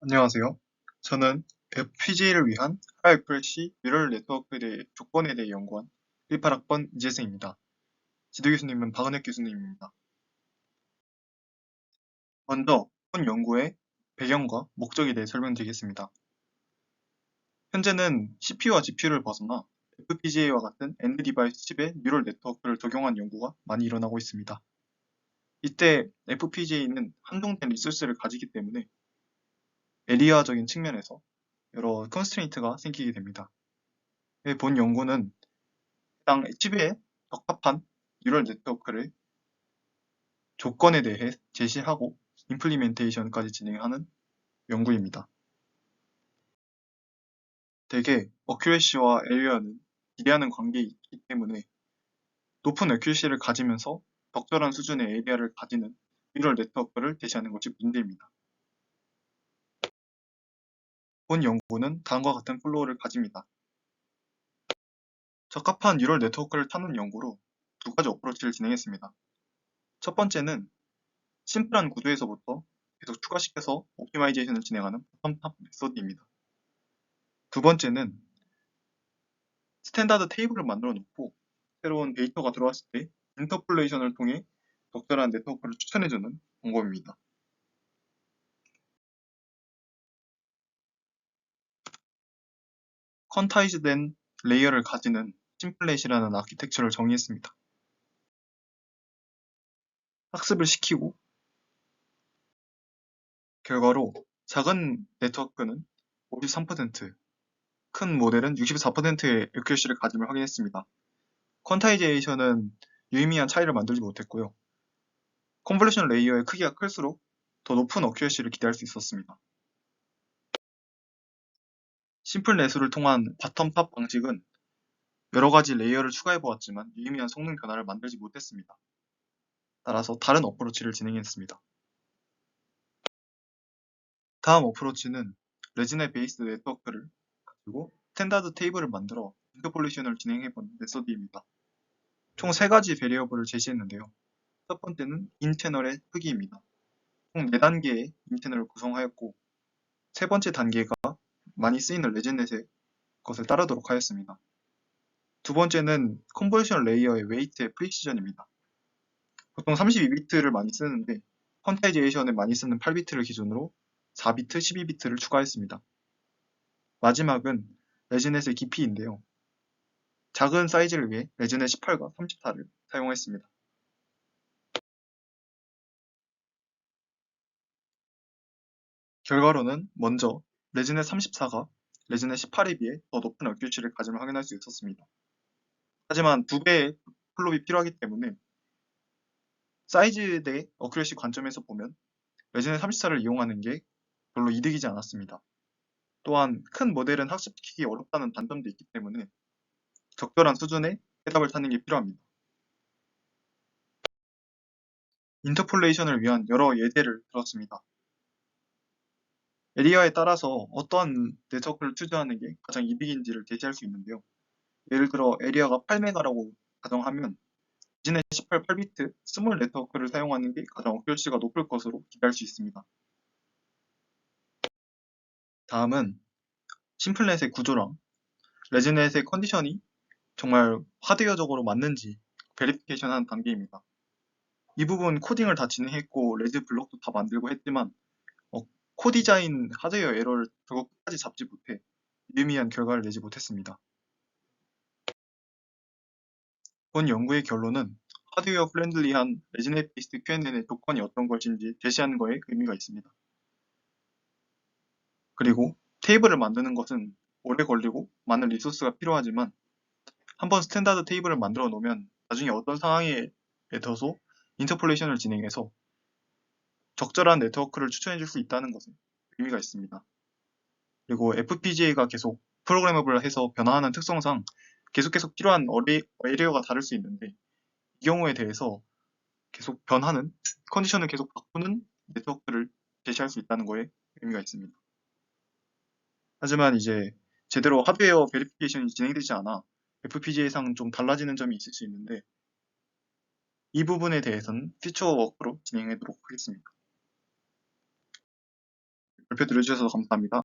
안녕하세요. 저는 FPGA를 위한 하이프레시 뉴럴 네트워크에 대해 조건에 대해 연구한 18학번 이재승입니다. 지도 교수님은 박은혁 교수님입니다. 먼저 본 연구의 배경과 목적에 대해 설명드리겠습니다. 현재는 CPU와 GPU를 벗어나 FPGA와 같은 엔드 디바이스 칩에 뉴럴 네트워크를 적용한 연구가 많이 일어나고 있습니다. 이때 FPGA는 한정된 리소스를 가지기 때문에 에리아적인 측면에서 여러 컨스트레인트가 생기게 됩니다. 본 연구는 해당 칩에 적합한 뉴럴 네트워크를 조건에 대해 제시하고 임플리멘테이션까지 진행하는 연구입니다. 대개 어큐레시와 에리어는 기대하는 관계이기 때문에 높은 어큐레시를 가지면서 적절한 수준의 에리어를 가지는 뉴럴 네트워크를 제시하는 것이 문제입니다. 본 연구는 다음과 같은 플로우를 가집니다. 적합한 뉴럴 네트워크를 찾는 연구로 두 가지 어프로치를 진행했습니다. 첫 번째는 심플한 구조에서부터 계속 추가시켜서 옵티마이제이션을 진행하는 텀탑 메소드입니다. 두 번째는 스탠다드 테이블을 만들어 놓고 새로운 데이터가 들어왔을 때 인터폴레이션을 통해 적절한 네트워크를 추천해주는 방법입니다. 퀀타이즈된 레이어를 가지는 심플렛이라는 아키텍처를 정의했습니다. 학습을 시키고 결과로 작은 네트워크는 53%, 큰 모델은 64%의 어큐러시를 가짐을 확인했습니다. 퀀타이제이션은 유의미한 차이를 만들지 못했고요. 컨볼루션 레이어의 크기가 클수록 더 높은 어큐러시를 기대할 수 있었습니다. 심플 내수를 통한 바텀탑 방식은 여러 가지 레이어를 추가해 보았지만 유의미한 성능 변화를 만들지 못했습니다. 따라서 다른 어프로치를 진행했습니다. 다음 어프로치는 레지넷 베이스 네트워크를 가지고 스탠다드 테이블을 만들어 인터폴레이션을 진행해 본 메소드입니다. 총 3가지 베리어블을 제시했는데요. 첫 번째는 인채널의 크기입니다. 총 4단계의 인채널을 구성하였고 세 번째 단계가 많이 쓰이는 레지넷의 것을 따르도록 하였습니다. 두 번째는 컨볼루션 레이어의 웨이트의 프리시전입니다. 보통 32비트를 많이 쓰는데 퀀타이제이션에 많이 쓰는 8비트를 기준으로 4비트, 12비트를 추가했습니다. 마지막은 레지넷의 깊이인데요. 작은 사이즈를 위해 레지넷 18과 34를 사용했습니다. 결과로는 먼저 레지넷 34가 레지넷 18에 비해 더 높은 어큐시를 가짐을 확인할 수 있었습니다. 하지만 2배의 플롭이 필요하기 때문에 사이즈 대 어큐레시 관점에서 보면 레지넷 34를 이용하는 게 별로 이득이지 않았습니다. 또한 큰 모델은 학습시키기 어렵다는 단점도 있기 때문에 적절한 수준의 해답을 찾는 게 필요합니다. 인터폴레이션을 위한 여러 예제를 들었습니다. 에리어에 따라서 어떠한 네트워크를 추주하는 게 가장 이득인지를 제시할 수 있는데요. 예를 들어 에리어가 8메가라고 가정하면 레지넷 18 8비트 스몰 네트워크를 사용하는 게 가장 어큐러시가 높을 것으로 기대할 수 있습니다. 다음은 심플넷의 구조랑 레지넷의 컨디션이 정말 하드웨어적으로 맞는지 베리피케이션 하는 단계입니다. 이 부분 코딩을 다 진행했고 레지 블록도 다 만들고 했지만 코디자인 하드웨어 에러를 결국 끝까지 잡지 못해 유의미한 결과를 내지 못했습니다. 본 연구의 결론은 하드웨어 프렌들리한 레지넷 베이스드 QNN의 조건이 어떤 것인지 제시하는 거에 의미가 있습니다. 그리고 테이블을 만드는 것은 오래 걸리고 많은 리소스가 필요하지만 한번 스탠다드 테이블을 만들어 놓으면 나중에 어떤 상황에 더서 인터폴레이션을 진행해서 적절한 네트워크를 추천해 줄 수 있다는 것에 의미가 있습니다. 그리고 FPGA가 계속 프로그래머블 해서 변화하는 특성상 계속 필요한 에리어가 다를 수 있는데 이 경우에 대해서 계속 변하는 컨디션을 계속 바꾸는 네트워크를 제시할 수 있다는 거에 의미가 있습니다. 하지만 이제 제대로 하드웨어 베리피케이션이 진행되지 않아 FPGA상 좀 달라지는 점이 있을 수 있는데 이 부분에 대해서는 퓨처 워크로 진행하도록 하겠습니다. 발표 들어주셔서 감사합니다.